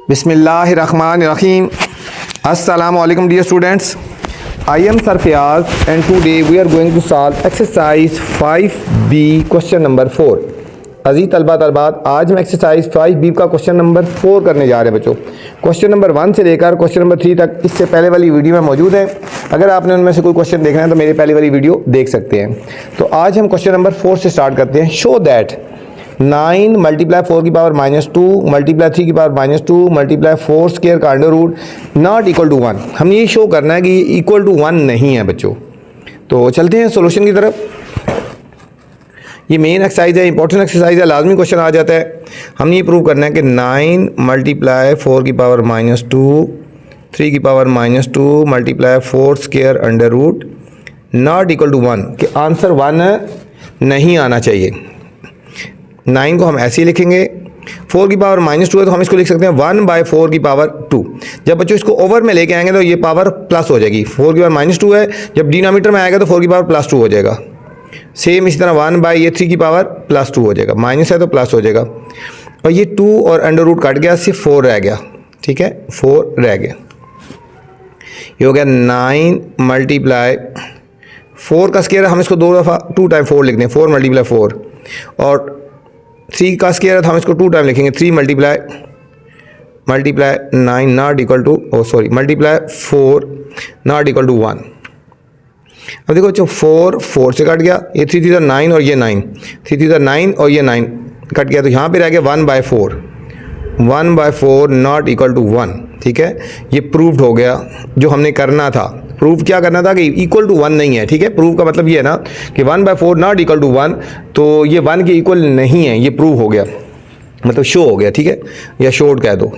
Bismillahirrahmanirrahim. Assalamu alaikum dear students. I am Sir Fiyaz and today we are going to solve exercise 5B question number 4. अजीज तलबा तलबात, आज हम exercise 5B का question number 4 करने जा रहे हैं बच्चों। क्वेश्चन नंबर 1 से लेकर क्वेश्चन नंबर 3 तक इससे पहले वाली वीडियो में मौजूद है। अगर आपने उनमें से कोई क्वेश्चन देखना है तो मेरी पहली वाली वीडियो देख सकते हैं। तो आज हम क्वेश्चन नंबर 4 से स्टार्ट करते हैं। शो दैट 9 मल्टीप्लाई 4 की पावर -2 मल्टीप्लाई 3 की पावर -2 मल्टीप्लाई 4 स्क्वायर का under root not equal to 1। हमने ये शो करना है कि ये इक्वल टू 1 नहीं है बच्चों। तो चलते हैं सोल्यूशन की तरफ। ये मेन एक्सरसाइज है, इंपॉर्टेंट एक्सरसाइज है, लाजमी क्वेश्चन आ जाता है। हमने ये प्रूव करना है कि 9 मल्टीप्लाई 4 की पावर -2 3 की power -2 multiply 4 square under root not equal to 1 कि आंसर 1 नहीं आना चाहिए। 9 को हम ऐसे ही लिखेंगे। 4 की पावर -2 है तो हम इसको लिख सकते हैं 1/4 की पावर 2। जब बच्चों इसको ओवर में लेके आएंगे तो ये पावर प्लस हो जाएगी। 4 की पावर -2 है, जब डिनोमिनेटर में आएगा तो 4 की पावर +2 हो जाएगा। सेम इसी तरह 1/3 की पावर +2 हो जाएगा। माइनस है तो प्लस हो जाएगा। और ये 2 और अंडर रूट कट गया, सिर्फ 4 रह गया। ठीक है, 4 रह गया। ये हो गया 9 मल्टीप्लाई 4 का स्क्वायर, हम इसको 2 दफ़ा 2 टाइम 4 लिखते हैं। 4 मल्टीप्लाई 4 और 3 का स्क्वायर है तो हम इसको 2 टाइम लिखेंगे। 3 multiply 9 not equal to multiply 4 not equal to 1। अब देखो बच्चों 4 से कट गया, ये 3 3 9 और ये 9, 3 3 9 और ये 9 कट गया, तो यहाँ पे रह गया 1/4 नॉट इक्वल टू 1। ठीक है, ये प्रूव्ड हो गया जो हमने करना था। प्रूव क्या करना था कि इक्वल टू 1 नहीं है। ठीक है, प्रूव का मतलब ये है ना कि 1/4 नॉट इक्वल टू 1, तो ये 1 के इक्वल नहीं है, ये प्रूव हो गया, मतलब शो हो गया। ठीक है, या शोड कह दो,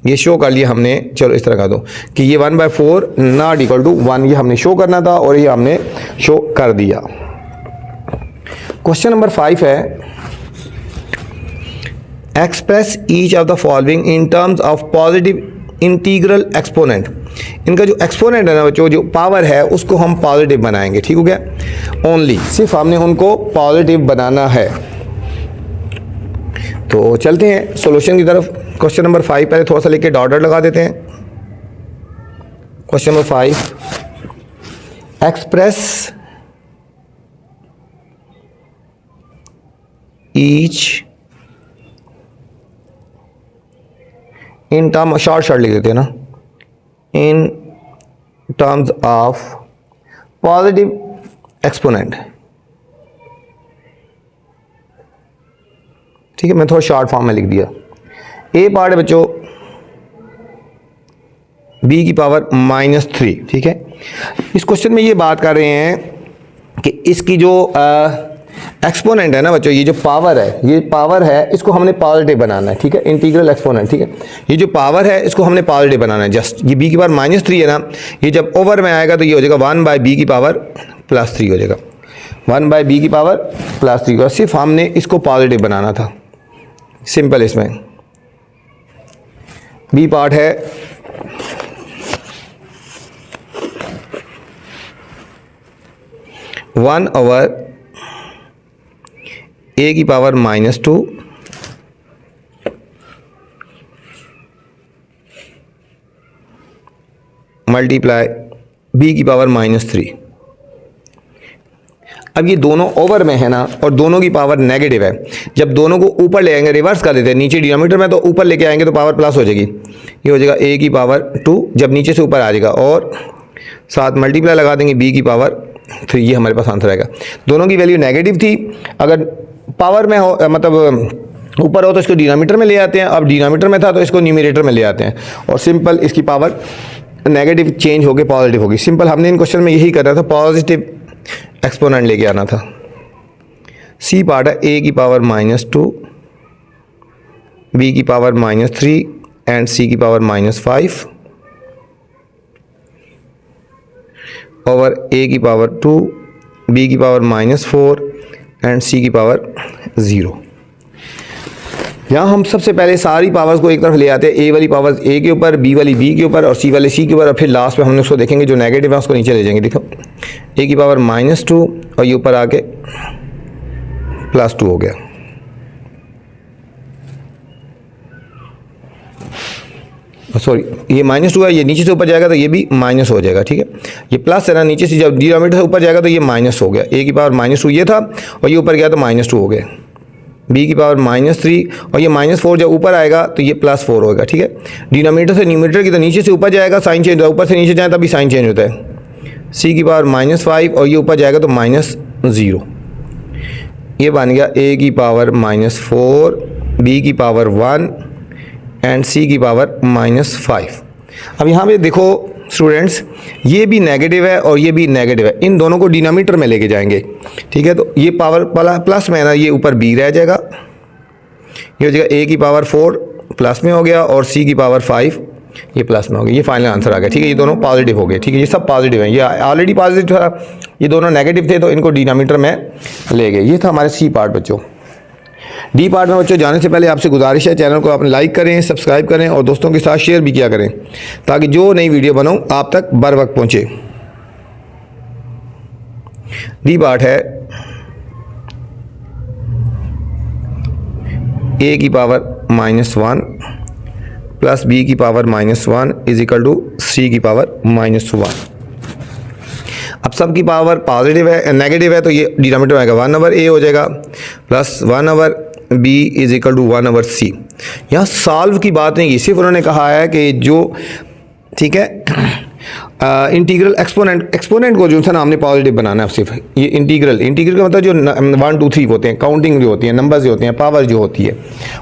ये शो कर लिया हमने। चलो इस तरह कह दो कि ये 1/4 नॉट इक्वल टू 1, ये हमने शो करना था और ये हमने शो कर दिया। क्वेश्चन नंबर 5 है, express each of the following in terms of positive integral exponent. इनका जो एक्सपोनेंट है ना बच्चों, जो पावर है उसको हम पॉजिटिव बनाएंगे। ठीक हो गया, ओनली सिर्फ हमने उनको पॉजिटिव बनाना है। तो चलते हैं सॉल्यूशन की तरफ। क्वेश्चन नंबर 5 पहले थोड़ा सा लेके डॉट लगा देते हैं। Question number 5, express each in term, short लिख देते हैं ना, in terms of positive exponent. ठीक है, मैं थोड़ा शॉर्ट फॉर्म में लिख दिया। ए पार्ट है बच्चों b की पावर -3। ठीक है, इस क्वेश्चन में ये बात कर रहे हैं कि इसकी जो एक्सपोनेंट है ना बच्चों, ये जो पावर है, ये पावर है, इसको हमने पॉजिटिव बनाना है। ठीक है, इंटीग्रल एक्सपोनेंट। ठीक है, ये जो पावर है इसको हमने पॉजिटिव बनाना है। जस्ट ये b की पावर -3 है ना, ये जब ओवर में आएगा तो ये हो जाएगा 1/b की पावर +3 हो जाएगा। 1/b की पावर +3 होगा। सिर्फ हमने इसको पॉजिटिव बनाना था, सिंपल। इसमें बी पार्ट है वन ओवर ए की पावर -2 मल्टीप्लाई बी की पावर -3। अब ये दोनों ओवर में है ना और दोनों की पावर नेगेटिव है। जब दोनों को ऊपर ले आएंगे, रिवर्स कर देते हैं, नीचे डिनोमिनेटर में, तो ऊपर लेके आएंगे तो पावर प्लस हो जाएगी। ये हो जाएगा a की पावर 2 जब नीचे से ऊपर आ जाएगा, और साथ मल्टीप्लाई लगा देंगे b की पावर 3। ये हमारे पास आंसर आएगा। दोनों की वैल्यू नेगेटिव थी, अगर पावर में हो मतलब ऊपर हो तो इसको डिनोमिनेटर में ले आते हैं, अब डिनोमिनेटर में था तो इसको न्यूमरेटर में ले आते हैं, और सिंपल इसकी पावर नेगेटिव चेंज होकर पॉजिटिव होगी। सिंपल हमने इन क्वेश्चन में यही करना था, पॉजिटिव एक्सपोनेंट लेके आना था। सी पार्ट है a की पावर -2 b की पावर -3 एंड c की पावर -5 ओवर a की पावर 2 b की पावर -4 एंड c की पावर 0। यहाँ हम सबसे पहले सारी पावर्स को एक तरफ ले आते हैं। ए वाली पावर्स a के ऊपर, b वाली b के ऊपर और c वाली c के ऊपर, और फिर लास्ट में हमने उसको देखेंगे जो नेगेटिव है उसको नीचे ले जाएंगे। देखो a की पावर -2 और ये ऊपर आके +2 हो गया। सॉरी ये -2 है, ये नीचे से ऊपर जाएगा तो ये भी माइनस हो जाएगा, ठीक है। ये प्लस है ना, नीचे से जब डिनोमिनेटर से ऊपर जाएगा तो ये माइनस हो गया, a की पावर -2 ये था और ये ऊपर गया तो -2 हो गया, b की पावर -3 और ये -4 जब ऊपर आएगा तो ये +4 होगा, ठीक है। डिनोमिनेटर से न्यूमरेटर की तो नीचे से ऊपर जाएगा साइन चेंज होता है, ऊपर से नीचे जाए तभी साइन चेंज होता है। c की पावर -5 और ये ऊपर जाएगा तो -0, ये बन गया a की पावर -4, b की पावर 1 एंड c की पावर -5। अब यहाँ पे देखो स्टूडेंट्स, ये भी नेगेटिव है और ये भी नेगेटिव है, इन दोनों को डिनोमिनेटर में लेके जाएंगे, ठीक है। तो ये पावर प्लस में है ना, ये ऊपर b रह जाएगा, ये हो जाएगा a की पावर 4 प्लस में हो गया और c की पावर 5 ये प्लस में हो गया। ये फाइनल आंसर आ गया, ठीक है। ये दोनों पॉजिटिव हो गए, ठीक है। ये सब पॉजिटिव हैं, ये ऑलरेडी पॉजिटिव था, ये दोनों नेगेटिव थे तो इनको डिनोमिनेटर में ले गए। ये था हमारे सी पार्ट बच्चों। डी पार्ट में बच्चों जाने से पहले आपसे गुजारिश है, चैनल को आपने लाइक करें, सब्सक्राइब करें और दोस्तों के साथ शेयर भी किया करें ताकि जो नई वीडियो बनाऊं आप तक बर वक्त पहुंचे। डी पार्ट है a की पावर -1 प्लस b की power -1 is equal to c की पावर -1। अब सब की पावर पॉजिटिव है, नेगेटिव है तो ये डिनोमिनेटर आएगा 1/a हो जाएगा plus 1/b is equal to 1/c। यहाँ सॉल्व की बात नहीं की, सिर्फ उन्होंने कहा है कि जो, ठीक है, इंटीग्रल एक्सपोनेंट को जो है ना हमने पॉजिटिव बनाना है सिर्फ। ये इंटीग्रल का मतलब जो 1 2 3 होते हैं, काउंटिंग जो होती है, नंबर्स जो होते हैं, पावर जो होती है,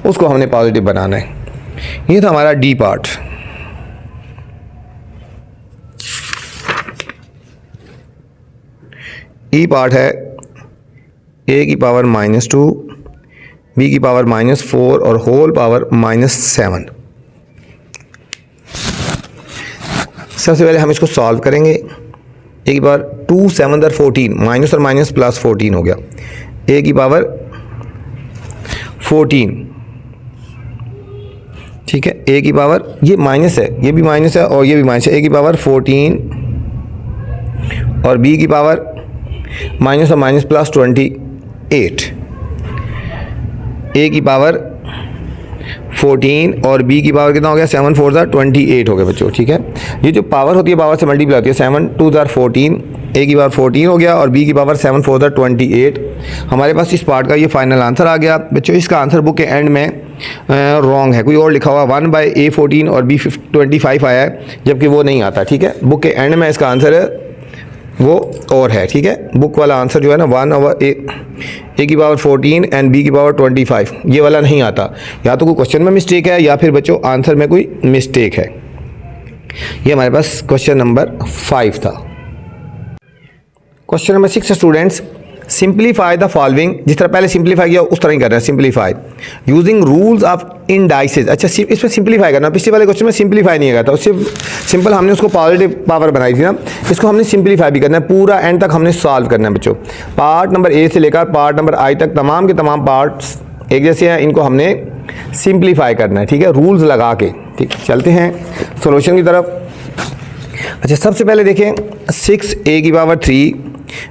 उसको हमने पॉजिटिव बनाना है। ये था हमारा डी पार्ट। ई पार्ट है a की पावर -2, b की पावर -4 और होल पावर -7। सबसे पहले हम इसको सॉल्व करेंगे। a की पावर 2 7 14, माइनस और माइनस प्लस 14 हो गया, a की पावर 14, ठीक है। a की पावर, ये माइनस है, ये भी माइनस है और ये भी माइनस है, a की पावर 14 और b की पावर माइनस और माइनस प्लस 28, a की पावर 14 और b की पावर कितना हो गया, 7 4 28 हो गया बच्चों, ठीक है। ये जो पावर होती है पावर से मल्टीप्लाई होती है, 7 2 14, a की पावर 14 हो गया और b की पावर 7 4 28। हमारे पास इस पार्ट का ये फाइनल आंसर आ गया बच्चों। इसका आंसर बुक के एंड में रॉन्ग है, कोई और लिखा हुआ 1/a14 और b25 आया है, जबकि वो नहीं आता, ठीक है। बुक के एंड में इसका आंसर है वो और है, ठीक है। बुक वाला आंसर जो है ना 1/a की पावर 14 एंड b की पावर 25, ये वाला नहीं आता। या तो कोई क्वेश्चन में मिस्टेक है या फिर बच्चों आंसर में कोई मिस्टेक है। ये हमारे पास क्वेश्चन नंबर 5 था। Question number 6 students, simplify the following. जिस तरह पहले सिंप्लीफाई किया उस तरह ही कर रहे हैं, simplify using rules of indices. अच्छा, सिर्फ इसमें सिंप्लीफाई करना, पिछले वाले क्वेश्चन में सिंप्लीफाई नहीं किया था, सिर्फ सिंपल हमने उसको पॉजिटिव पावर बनाई थी ना, इसको हमने सिंप्लीफाई भी करना है, पूरा एंड तक हमने सॉल्व करना है बच्चों। पार्ट नंबर ए से लेकर पार्ट नंबर आई तक तमाम के तमाम पार्ट्स एक जैसे हैं, इनको हमने सिंप्लीफाई करना है, ठीक है, रूल्स लगा के। ठीक, चलते हैं सोल्यूशन की तरफ। अच्छा, सबसे पहले देखें 6a की पावर 3,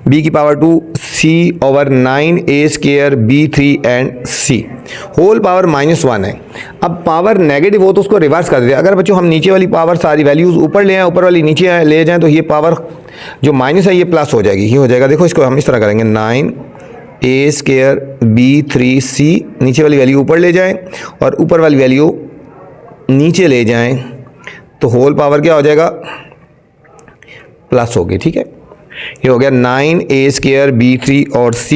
b की power 2, c over 9a² b3 and c whole power -1 है। अब पावर नेगेटिव हो तो उसको रिवर्स कर देते हैं। अगर बच्चों हम नीचे वाली पावर सारी वैल्यूज़ ऊपर ले आए, ऊपर वाली नीचे ले जाएं, तो ये पावर जो माइनस है ये प्लस हो जाएगी, ये हो जाएगा। देखो इसको हम इस तरह करेंगे, 9a² b3c, नीचे वाली वैल्यू ऊपर ले जाएं और ऊपर वाली वैल्यू नीचे ले जाएं, तो होल पावर क्या हो जाएगा, प्लस होगी, ठीक है। ये हो गया 9a² b3 और c,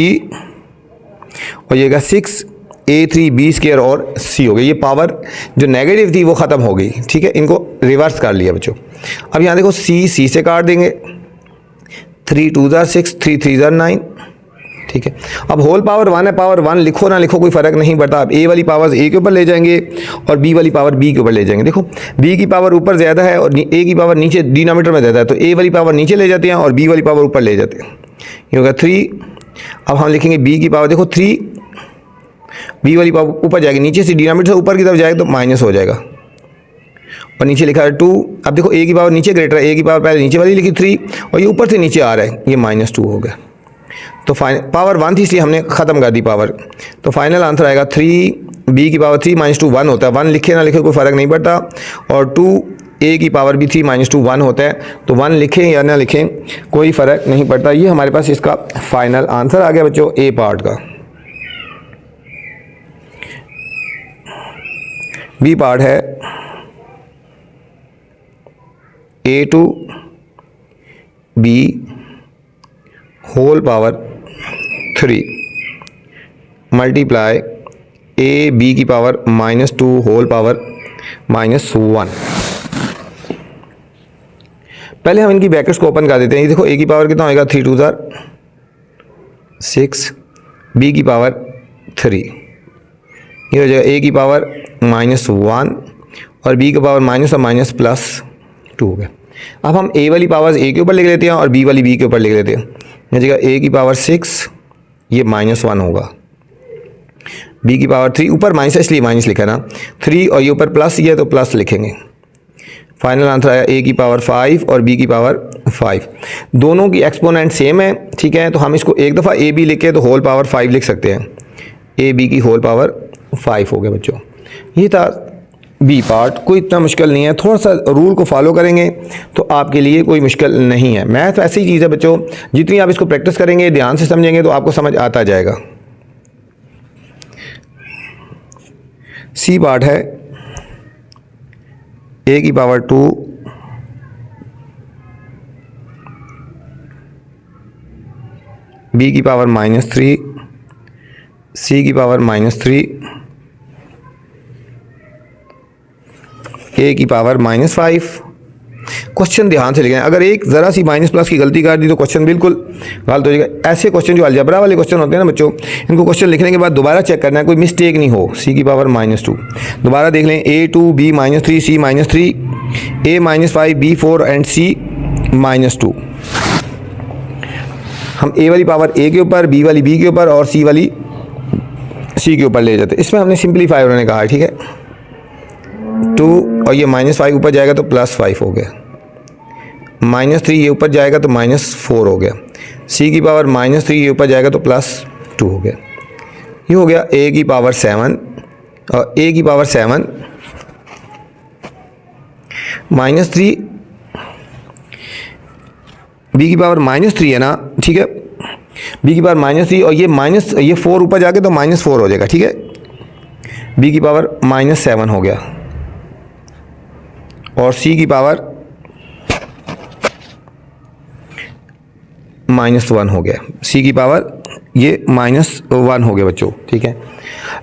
और ये 6a3 b² और c हो गया। ये पावर जो नेगेटिव थी वो ख़त्म हो गई, ठीक है। इनको रिवर्स कर लिया बच्चों। अब यहाँ देखो c से काट देंगे, 3 2 6, 3 3 9, ठीक है। अब होल पावर 1 है, पावर 1 लिखो ना लिखो कोई फ़र्क नहीं पड़ता। अब a वाली पावर a के ऊपर ले जाएंगे और b वाली पावर b के ऊपर ले जाएंगे। देखो b की पावर ऊपर ज़्यादा है और a की पावर नीचे डिनोमिनेटर में ज़्यादा है, तो a वाली पावर नीचे ले जाते हैं और b वाली पावर ऊपर ले जाते हैं। ये होगा 3। अब हम लिखेंगे b की पावर, देखो 3, b वाली पावर ऊपर जाएगी, नीचे से डिनोमिनेटर से ऊपर की तरफ जाएगा तो माइनस हो जाएगा, और नीचे लिखा है 2। अब देखो a की पावर नीचे ग्रेटर है, a की पावर पहले नीचे वाली लिखी 3 और ये ऊपर से नीचे आ रहा है, ये -2 हो गया। तो पावर 1 थी इसलिए हमने ख़त्म कर दी पावर, तो फाइनल आंसर आएगा 3 बी की पावर 3 माइनस 2 1 होता है। 1 लिखे ना लिखे कोई फ़र्क नहीं पड़ता। और 2 ए की पावर भी 3 माइनस 2 1 होता है। तो 1 लिखें या ना लिखें कोई फ़र्क नहीं पड़ता। ये हमारे पास इसका फाइनल आंसर आ गया बच्चों ए पार्ट का। बी पार्ट है A to B whole power 3 multiply A B की पावर -2 होल पावर -1। पहले हम इनकी ब्रैकेट्स को ओपन कर देते हैं। ये देखो ए की पावर कितना होएगा 3 2 ज़ार 6, बी की पावर 3, ये हो जाएगा ए की पावर -1 और बी की पावर माइनस और माइनस +2 हो गया। अब हम ए वाली पावर्स ए के ऊपर लिख लेते हैं और बी वाली बी के ऊपर लिख लेते हैं। ये जगह ए की पावर 6 ये -1 होगा, बी की पावर 3 ऊपर माइनस है इसलिए माइनस लिखा ना 3 और ये ऊपर प्लस ही है तो प्लस लिखेंगे। फाइनल आंसर आया ए की पावर 5 और बी की पावर 5। दोनों की एक्सपोनेंट सेम है, ठीक है। तो हम इसको एक दफ़ा ए बी लिख के तो होल पावर 5 लिख सकते हैं। ए बी की होल पावर 5 हो गया बच्चों। ये था बी पार्ट, कोई इतना मुश्किल नहीं है। थोड़ा सा रूल को फॉलो करेंगे तो आपके लिए कोई मुश्किल नहीं है। मैथ ऐसी चीज़ है बच्चों, जितनी आप इसको प्रैक्टिस करेंगे ध्यान से समझेंगे तो आपको समझ आता जाएगा। सी पार्ट है ए की पावर 2 बी की पावर -3 सी की पावर -3 ए की पावर -5। क्वेश्चन ध्यान से लिखें, अगर एक ज़रा सी माइनस प्लस की गलती कर दी तो क्वेश्चन बिल्कुल गलत हो जाएगा। ऐसे क्वेश्चन जो अलजबरा वाले क्वेश्चन होते हैं ना बच्चों, इनको क्वेश्चन लिखने के बाद दोबारा चेक करना है कोई मिस्टेक नहीं हो। सी की पावर -2 दोबारा देख लें, A2 B -3 C -3 A -5 B 4 and C -2। हम ए वाली पावर ए के ऊपर, बी वाली बी के ऊपर और सी वाली सी के ऊपर ले जाते हैं। इसमें हमने सिंपलीफाई उन्होंने कहा है, ठीक है। 2 और ये -5 ऊपर जाएगा तो +5 हो गया, -3 ये ऊपर जाएगा तो -4 हो गया, सी की पावर -3 ये ऊपर जाएगा तो +2 हो गया। ये हो गया ए की पावर 7 और ए की पावर 7 -3 बी की पावर -3 है ना, ठीक है। बी की पावर -3 और ये 4 ऊपर जाके तो -4 हो जाएगा, ठीक है। बी की पावर -7 हो गया और सी की पावर -1 हो गया। सी की पावर ये -1 हो गया बच्चों, ठीक है।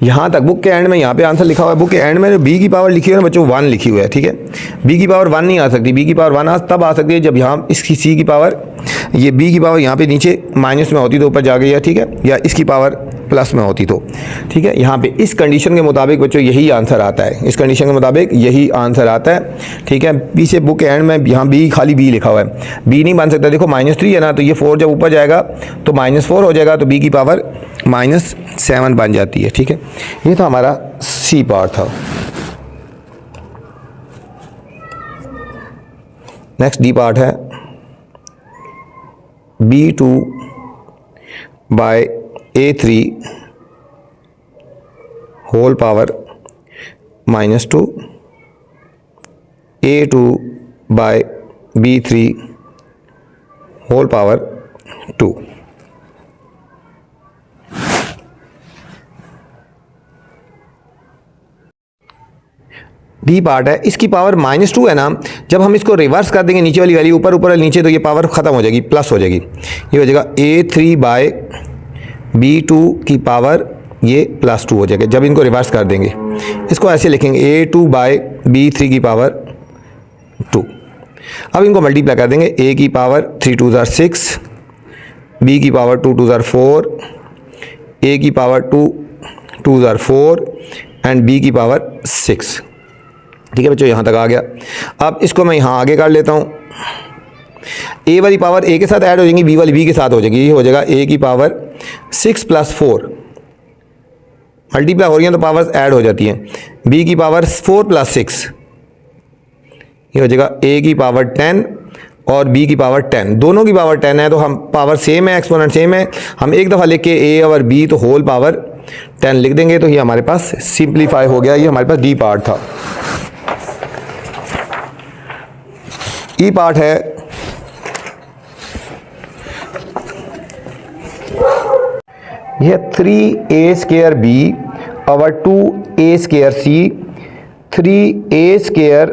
यहाँ तक बुक के एंड में यहाँ पे आंसर लिखा हुआ है। बुक के एंड में बी की पावर लिखी हुई है ना बच्चों 1 लिखी हुई है, ठीक है। बी की पावर 1 नहीं आ सकती। बी की पावर 1 तब आ सकती है जब यहाँ इसकी सी की पावर, ये बी की पावर यहाँ पे नीचे माइनस में होती तो ऊपर जा गई है, ठीक है, या इसकी पावर प्लस में होती तो, ठीक है। यहाँ पे इस कंडीशन के मुताबिक बच्चों यही आंसर आता है। इस कंडीशन के मुताबिक यही आंसर आता है, ठीक है। पीछे बुक के एंड में यहाँ बी खाली बी लिखा हुआ है, बी नहीं बन सकता। देखो -3 है ना, तो ये 4 जब ऊपर जाएगा तो -4 हो जाएगा, तो बी की पावर -7 बन जाती है, ठीक है। ये तो हमारा सी पार्ट था। नेक्स्ट डी पार्ट है B2 by A3 whole power -2 A2 by B3 whole power 2। B part है, इसकी पावर -2 है ना, जब हम इसको रिवर्स कर देंगे नीचे वाली वैल्यू ऊपर ऊपर नीचे तो ये पावर ख़त्म हो जाएगी, प्लस हो जाएगी। ये हो जाएगा A3 बाय B2 की पावर ये +2 हो जाएगा जब इनको रिवर्स कर देंगे। इसको ऐसे लिखेंगे A2 बाय B3 की पावर 2। अब इनको मल्टीप्लाई कर देंगे, A की पावर 3 2 ज़ार 6, B की पावर 2 2 ज़ार 4, A की पावर 2 2 ज़ार 4 एंड B की पावर 6, ठीक है बच्चों। यहाँ तक आ गया। अब इसको मैं यहाँ आगे कर लेता हूँ। ए वाली पावर ए के साथ ऐड हो जाएंगी, बी वाली बी के साथ हो जाएगी। ये हो जाएगा ए की पावर 6 + 4 मल्टीप्लाई हो रही हैं तो पावर्स ऐड हो जाती हैं। बी की पावर 4 + 6 ये हो जाएगा ए की पावर 10 और बी की पावर 10। दोनों की पावर 10 है तो हम पावर सेम है, एक्सपोनेंट सेम है। हम एक दफ़ा लिख के ए और बी तो होल पावर 10 लिख देंगे तो ये हमारे पास सिंप्लीफाई हो गया। ये हमारे पास डी पार्ट था। ई पार्ट है यह 3a² b और 2a² c, 3a²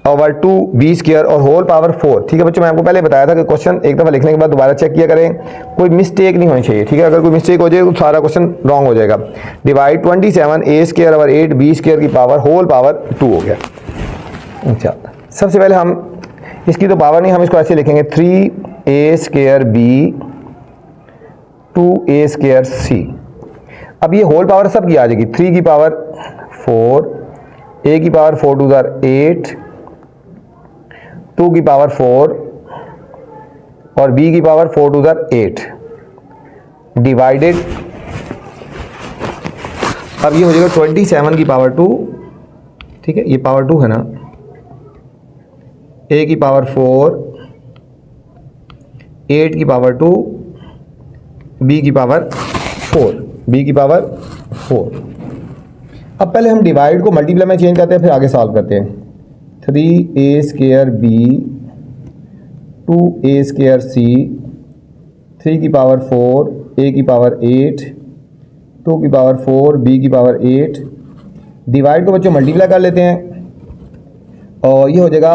और 2b² और होल पावर 4। ठीक है बच्चों, मैं आपको पहले बताया था कि क्वेश्चन एक दफ़ा लिखने के बाद दोबारा चेक किया करें, कोई मिस्टेक नहीं होनी चाहिए। ठीक है, अगर कोई मिस्टेक हो जाए तो सारा क्वेश्चन रॉन्ग हो जाएगा। डिवाइड 27a² और 8b² की पावर होल पावर 2 हो गया। अच्छा, सबसे पहले हम इसकी तो पावर नहीं, हम इसको ऐसे लिखेंगे 3a² b 2a² c। अब ये होल पावर सब की आ जाएगी, 3 की पावर 4, a की पावर 4 2 8, 2 की पावर 4 और b की पावर 4 2 8 डिवाइडेड। अब ये हो जाएगा 27 की पावर 2। ठीक है, ये पावर 2 है ना, a की पावर 4, 8 की पावर 2, b की पावर 4, b की पावर 4। अब पहले हम डिवाइड को मल्टीप्लाई में चेंज करते हैं, फिर आगे सॉल्व करते हैं। 3a² b 2a² c, 3 की पावर 4, a की पावर 8, 2 की पावर 4, b की पावर 8। डिवाइड को बच्चों मल्टीप्लाई कर लेते हैं और ये हो जाएगा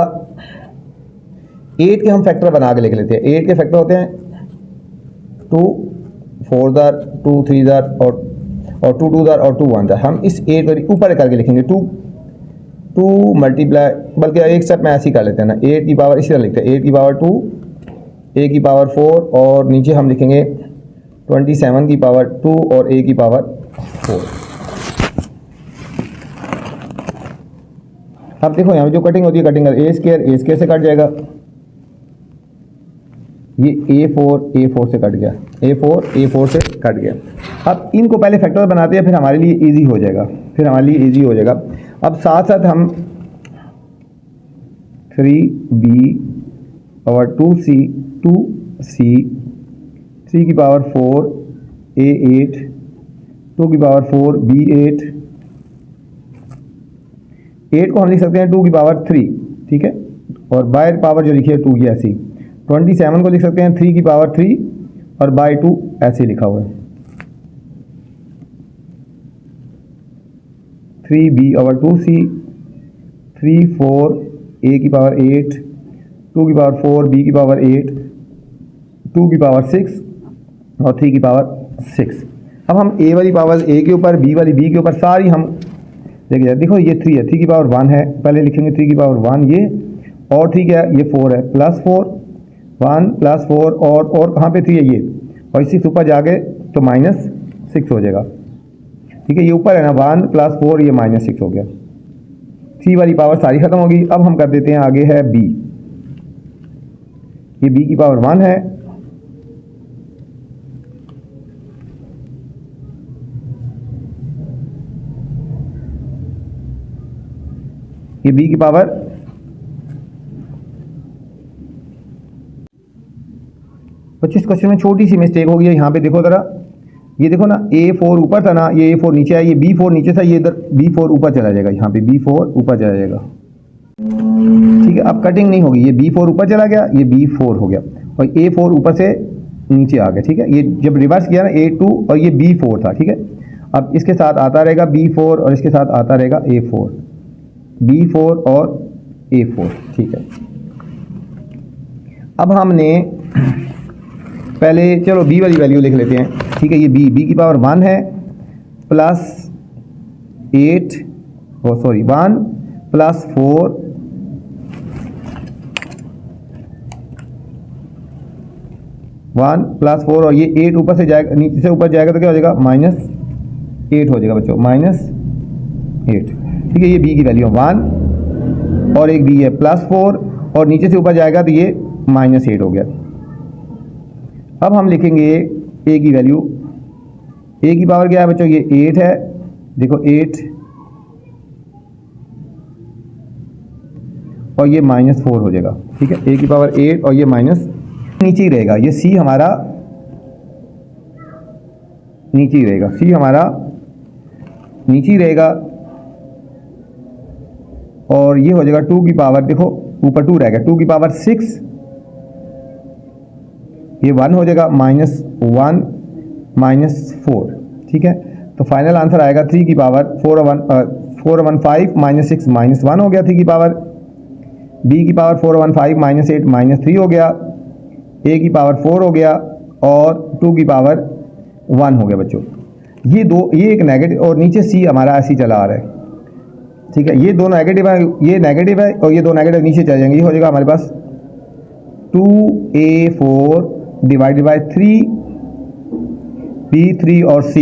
8 के हम फैक्टर बना के लिख लेते हैं। 8 के फैक्टर होते हैं 2 4 2 3 और 2 2 और 2 1। हम इस 8 को ऊपर करके लिखेंगे 2 मल्टीप्लाई, बल्कि एक स्टेप में ऐसे ही कर लेते हैं ना, 8 की पावर इसी तरह लिखते हैं 8 की पावर 2, a की पावर 4 और नीचे हम लिखेंगे 27 की पावर 2 और a की पावर 4। अब देखो यहाँ जो कटिंग होती है, कटिंग a² से कट जाएगा, ये a4 से कट गया, a4 से कट गया। अब इनको पहले फैक्टर बनाते हैं, फिर हमारे लिए इजी हो जाएगा, अब साथ साथ हम 3b और 2c 3 की पावर 4 a8, 2 की पावर 4 b8, 8 को हम लिख सकते हैं 2 की पावर 3। ठीक है, और बाय पावर जो लिखी है 2 की ऐसी। 27 को लिख सकते हैं 3 की पावर 3 और बाय 2 ऐसे लिखा हुआ है। 3b और 2c 3 4 a की पावर 8, 2 की पावर 4 b की पावर 8, 2 की पावर 6 और 3 की पावर 6। अब हम a वाली पावर a के ऊपर, b वाली b के ऊपर सारी हम देखिए जाए। देखो ये 3 है, 3 की पावर 1 है, पहले लिखेंगे 3 की पावर 1 ये, और 3 क्या है, ये 4 है, प्लस 4 1 प्लस 4 और कहाँ पे 3 है ये, और 6 ऊपर जाके तो -6 हो जाएगा। ठीक है, ये ऊपर है ना 1 प्लस 4, ये -6 हो गया। 3 वाली पावर सारी खत्म होगी। अब हम कर देते हैं, आगे है b, ये b की पावर 1 है, ये b की पावर 25। क्वेश्चन में छोटी सी मिस्टेक हो गई है, यहाँ पे देखो जरा, ये देखो ना a4 ऊपर था ना, ये a4 नीचे है, ये b4 नीचे था, ये इधर b4 ऊपर चला जाएगा, यहाँ पे b4 ऊपर चला जाएगा। ठीक है, अब कटिंग नहीं होगी, ये b4 ऊपर चला गया, ये b4 हो गया, और a4 ऊपर से नीचे आ गया। ठीक है, ये जब रिवर्स किया ना a2 और ये b4 था। ठीक है, अब इसके साथ आता रहेगा b4 और इसके साथ आता रहेगा a4, b4 और a4। ठीक है, अब हमने पहले चलो b वाली वैल्यू लिख लेते हैं। ठीक है, ये b की पावर 1 है, प्लस 8 1 प्लस 4 1 प्लस 4 और ये 8 ऊपर से जाएगा, नीचे से ऊपर जाएगा तो क्या हो जाएगा, -8 हो जाएगा बच्चों, -8। ठीक है, ये b की वैल्यू 1 और एक b है +4 और नीचे से ऊपर जाएगा तो ये -8 हो गया। अब हम लिखेंगे a की वैल्यू, a की पावर क्या है बच्चों, ये 8 है, देखो 8 और ये -4 हो जाएगा। ठीक है, a की पावर 8 और ये माइनस नीचे ही रहेगा, ये c हमारा नीचे ही रहेगा, सी हमारा नीचे ही रहेगा और ये हो जाएगा 2 की पावर, देखो ऊपर 2 रहेगा, 2 की पावर 6, ये 1 हो जाएगा, -1 -4, ठीक है। तो फाइनल आंसर आएगा 3 की पावर 415 -6 -1 हो गया 3 की पावर, बी की पावर 415 -8 -3 हो गया, ए की पावर 4 हो गया और 2 की पावर 1 हो गया बच्चों। ये एक नेगेटिव और नीचे सी हमारा ऐसे ही चला आ रहा है, ठीक है। ये दो नेगेटिव है, ये नेगेटिव है और ये दो नेगेटिव नीचे चले जाएंगे। ये हो जाएगा हमारे पास 2a4 डिवाइडेड बाय 3b3 और c।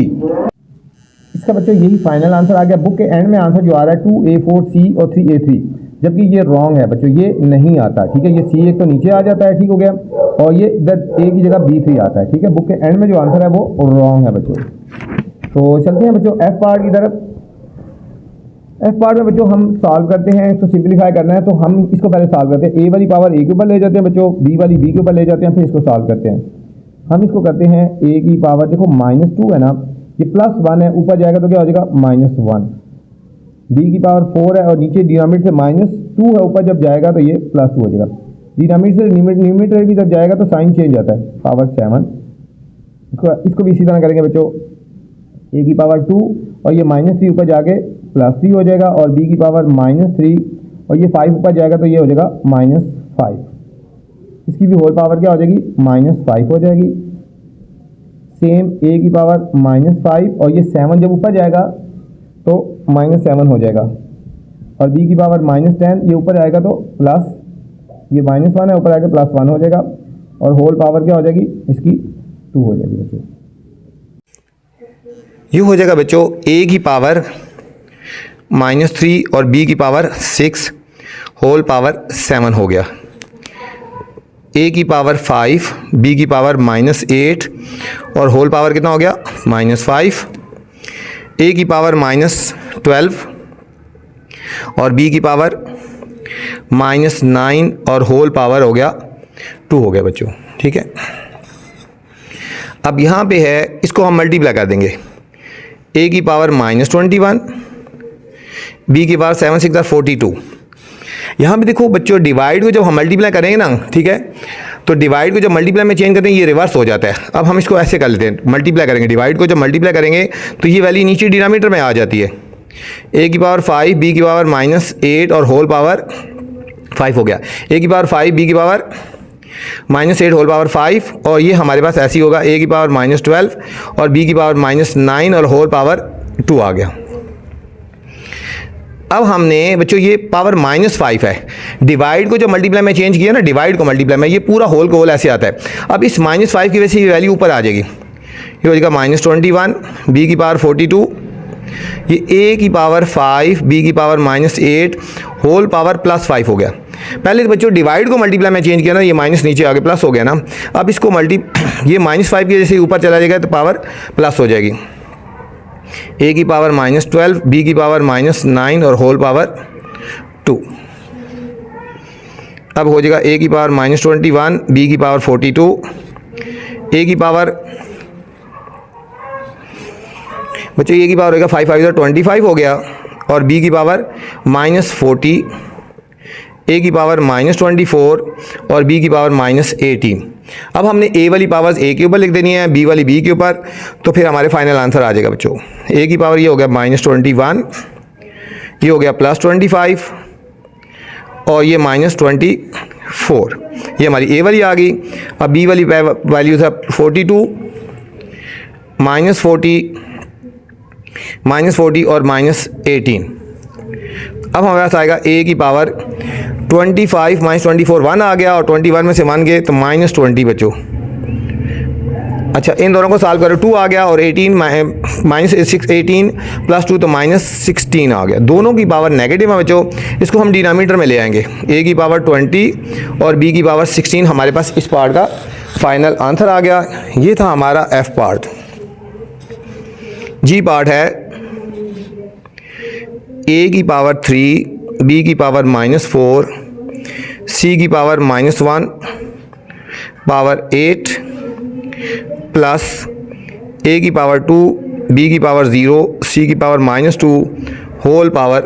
इसका बच्चों यही फाइनल आंसर आ गया। बुक के एंड में आंसर जो आ रहा है 2a4c और 3a3, जबकि ये रॉन्ग है बच्चों, ये नहीं आता, ठीक है। ये c एक तो नीचे आ जाता है, ठीक हो गया, और ये इधर a की जगह b3 आता है, ठीक है। बुक के एंड में जो आंसर है वो रॉन्ग है बच्चों। तो चलते हैं बच्चों एफ पार्ट की तरफ। एफ पार्ट में बच्चों हम सॉल्व करते हैं, इसको सिंप्लीफाई करना है तो हम इसको पहले सॉल्व करते हैं। ए वाली पावर ए के ऊपर ले जाते हैं बच्चों, बी वाली बी के ऊपर ले जाते हैं, फिर इसको सॉल्व करते हैं। हम इसको करते हैं ए की पावर, देखो -2 है ना, ये +1 है, ऊपर जाएगा तो क्या हो जाएगा -1। बी की पावर 4 है और नीचे डिनोमिनेटर से -2 है, ऊपर जब जाएगा तो ये +2 हो जाएगा। डिनोमिनेटर से न्यूमरेटर की तरफ जाएगा तो साइन चेंज आता है, पावर 7। इसको भी इसी तरह करेंगे बच्चों, ए की पावर 2 और ये -3 ऊपर जाके +3 हो जाएगा, और बी की पावर -3 और ये 5 ऊपर जाएगा तो ये हो जाएगा -5। इसकी भी होल पावर क्या हो जाएगी, -5 हो जाएगी। सेम ए की पावर -5 और ये 7 जब ऊपर जाएगा तो -7 हो जाएगा, और बी की पावर -10, ये ऊपर आएगा तो प्लस, ये -1 है, ऊपर आएगा +1 हो जाएगा, और होल पावर क्या हो जाएगी इसकी 2 हो जाएगी बच्चों। ये हो जाएगा बच्चों ए की पावर -3 और बी की पावर 6, होल पावर 7 हो गया। ए की पावर 5, बी की पावर -8 और होल पावर कितना हो गया -5। ए की पावर -12 और बी की पावर -9 और होल पावर हो गया 2 हो गया बच्चों, ठीक है। अब यहाँ पे है, इसको हम मल्टीप्लाई कर देंगे। ए की पावर -21, बी की पावर 7 6 42। यहाँ पे देखो बच्चों, डिवाइड को जब हम मल्टीप्लाई करेंगे ना, ठीक है, तो डिवाइड को जब मल्टीप्लाई में चेंज करते हैं ये रिवर्स हो जाता है। अब हम इसको ऐसे कर लेते हैं, मल्टीप्लाई करेंगे, डिवाइड को जब मल्टीप्लाई करेंगे तो ये वैल्यू नीचे डिनोमिनेटर में आ जाती है। ए की पावर 5, बी की पावर -8 और होल पावर 5 हो गया। ए की पावर 5, बी की पावर -8 होल पावर 5, और ये हमारे पास ऐसी होगा, ए की पावर -12 और बी की पावर -9 और होल पावर 2 आ गया। अब हमने बच्चों ये पावर -5 है, डिवाइड को जो मल्टीप्लाई में चेंज किया ना, डिवाइड को मल्टीप्लाई में, ये पूरा होल को होल ऐसे आता है। अब इस -5 की वजह से ये वैल्यू ऊपर आ जाएगी, ये हो जाएगा -21, बी की पावर 42, ये ए की पावर 5, बी की पावर -8 होल पावर +5 हो गया। पहले तो बच्चों डिवाइड को मल्टीप्लाई में चेंज किया ना, ये माइनस नीचे आ गया, प्लस हो गया ना। अब इसको ये -5 की वजह से ऊपर चला जाएगा तो पावर प्लस हो जाएगी। ए की पावर -12, बी की पावर -9 और होल पावर 2। अब हो जाएगा ए की पावर -21, बी की पावर 42, ए की पावर बच्चों ए की पावर होगा 5 5 25 हो गया, और बी की पावर -40, ए की पावर -24 और बी की पावर -18। अब हमने ए वाली पावर्स ए के ऊपर लिख देनी है, बी वाली बी के ऊपर, तो फिर हमारे फाइनल आंसर आ जाएगा बच्चों। ए की पावर ये हो गया -21, ये हो गया +25 और ये -24, ये हमारी ए वाली आ गई। अब बी वाली वैल्यू था 42, -40 और -18। अब हमारे पास आएगा ए की पावर 25 -24 1 आ गया, और 21 में से 1 गए तो -20 बच्चों। अच्छा, इन दोनों को सॉल्व करो, 2 आ गया और 18 -18 + 2 तो -16 आ गया। दोनों की पावर नेगेटिव है बच्चों, इसको हम डिनोमिनेटर में ले आएंगे। ए की पावर 20 और बी की पावर 16, हमारे पास इस पार्ट का फाइनल आंसर आ गया। ये था हमारा एफ पार्ट। जी पार्ट है ए की पावर 3, बी की पावर -4, सी की पावर -1 पावर 8 प्लस ए की पावर 2, बी की पावर 0, सी की पावर -2 होल पावर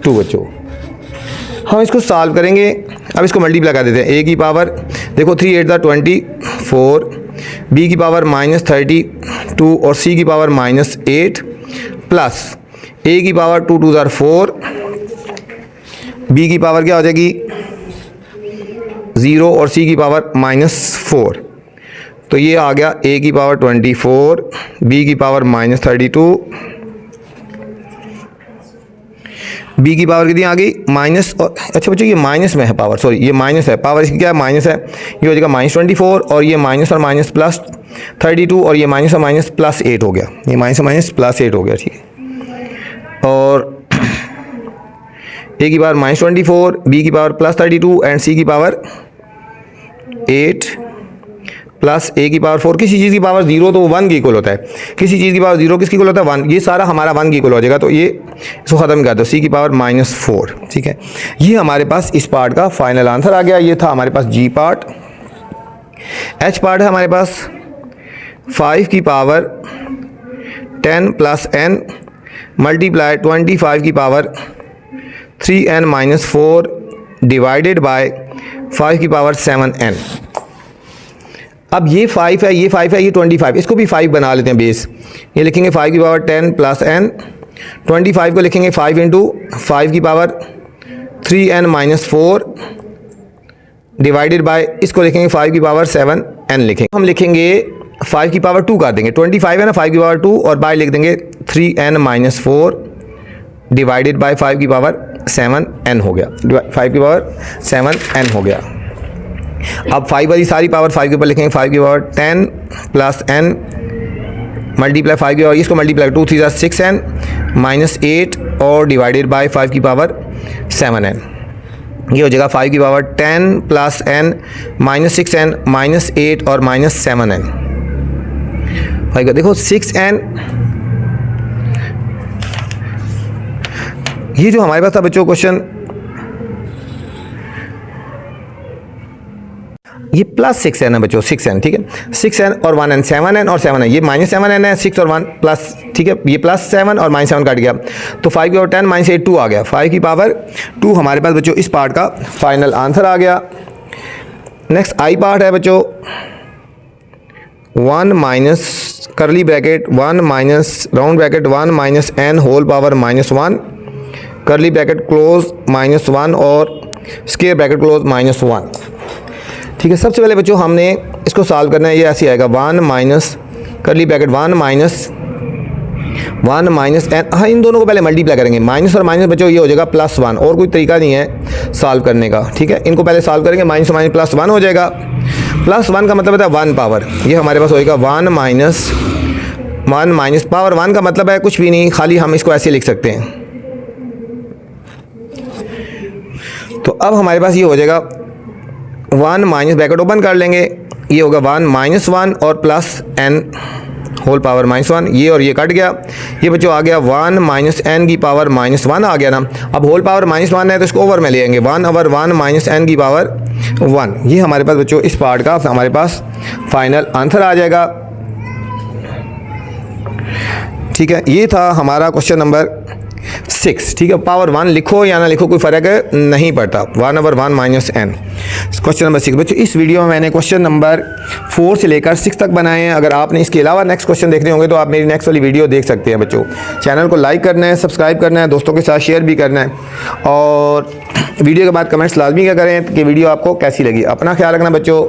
2 बच्चों। हम इसको सॉल्व करेंगे। अब इसको मल्टीप्लाई कर देते हैं। ए की पावर देखो 3 8 24, बी की पावर -32 और सी की पावर -8 प्लस ए की पावर 2 2 4, बी की पावर क्या हो जाएगी 0 और सी की पावर -4। तो ये आ गया ए की पावर 24, बी की पावर -32, बी की पावर कितनी आ गई माइनस, और अच्छा बच्चों ये माइनस में है पावर, सॉरी ये माइनस है, पावर इसकी क्या है माइनस है, ये हो जाएगा -24 और ये माइनस और माइनस प्लस 32 और ये माइनस और माइनस प्लस 8 हो गया, ये माइनस और माइनस प्लस 8 हो गया, ठीक है। और ए की पावर -24, बी की पावर +32 एंड सी की पावर 8 प्लस ए की पावर 4। किसी चीज़ की पावर 0 तो वो 1 की इक्वल होता है, किसी चीज़ की पावर 0 किसकी इक्वल होता है 1, ये सारा हमारा 1 की इक्वल हो जाएगा। तो ये इसको ख़त्म कर दो, सी की पावर -4, ठीक है। ये हमारे पास इस पार्ट का फाइनल आंसर आ गया। ये था हमारे पास जी पार्ट। एच पार्ट है हमारे पास 5 की पावर 10 + n मल्टीप्लाई 25 की पावर 3n - 4 डिवाइडेड बाय 5 की पावर 7n। अब ये 5 है, ये 5 है, ये 25, इसको भी 5 बना लेते हैं बेस। ये लिखेंगे 5 की पावर 10 + n, 25 को लिखेंगे 5 × 5 की पावर 3n - 4 डिवाइडेड बाय, इसको लिखेंगे 5 की पावर 7n लिखेंगे। हम लिखेंगे 5 की पावर 2 कर देंगे, 25 है ना, 5 की पावर 2 और बाय लिख देंगे 3n - 4 डिवाइडेड बाय 5 की पावर 7n हो गया, 5 की पावर 7n हो गया। अब 5 वाली सारी पावर 5 के ऊपर लिखेंगे, 5 की पावर 10 + n मल्टीप्लाई 5 की पावर, इसको मल्टीप्लाई 2 3 6n -8 और डिवाइडेड बाय 5 की पावर 7n। ये हो जाएगा 5 की पावर 10 + n -6n -8 और -7n। भाई देखो 6n, ये जो हमारे पास था बच्चों क्वेश्चन, ये +6n है बच्चों, 6n, ठीक है। 6n और 1n, 7n और 7n, ये -7n है, 6 और 1 प्लस, ठीक है, ये +7 और -7 कट गया, तो 5 की पावर 10 -8 2 आ गया, 5 की पावर 2 हमारे पास बच्चों इस पार्ट का फाइनल आंसर आ गया। नेक्स्ट आई पार्ट है बच्चों 1 minus curly bracket 1 minus round bracket 1 - n whole power -1 curly bracket close -1 और स्क्वायर ब्रैकेट क्लोज -1, ठीक है। सबसे पहले बच्चों हमने इसको सॉल्व करना है। ये ऐसे आएगा 1 minus curly bracket 1 minus n, हाँ इन दोनों को पहले मल्टीप्लाई करेंगे, माइनस और माइनस बच्चों ये हो जाएगा +1, और कोई तरीका नहीं है सॉल्व करने का, ठीक है। इनको पहले सॉल्व करेंगे, माइनस और माइनस +1 हो जाएगा, +1 का मतलब होता है 1 पावर, ये हमारे पास होएगा 1 माइनस पावर 1 का मतलब है कुछ भी नहीं, खाली हम इसको ऐसे लिख सकते हैं। तो अब हमारे पास ये हो जाएगा 1 माइनस ब्रैकेट ओपन कर लेंगे, ये होगा 1 -1 और प्लस n होल पावर -1, ये और ये कट गया, ये बच्चों आ गया 1 -n की पावर -1 आ गया ना। अब होल पावर -1 है तो इसको ओवर में ले आएंगे, 1/1 -n की पावर 1। ये हमारे पास बच्चों इस पार्ट का हमारे पास फाइनल आंसर आ जाएगा, ठीक है। ये था हमारा क्वेश्चन नंबर 6, ठीक है। पावर 1 लिखो या ना लिखो कोई फ़र्क नहीं पड़ता, 1/1 -n। क्वेश्चन नंबर 6 बच्चों, इस वीडियो में मैंने क्वेश्चन नंबर 4 से लेकर 6 तक बनाए हैं। अगर आपने इसके अलावा नेक्स्ट क्वेश्चन देखने होंगे तो आप मेरी नेक्स्ट वाली वीडियो देख सकते हैं बच्चों। चैनल को लाइक करना है, सब्सक्राइब करना है, दोस्तों के साथ शेयर भी करना है, और वीडियो के बाद कमेंट्स लाजमी क्या करें कि वीडियो आपको कैसी लगी। अपना ख्याल रखना बच्चों।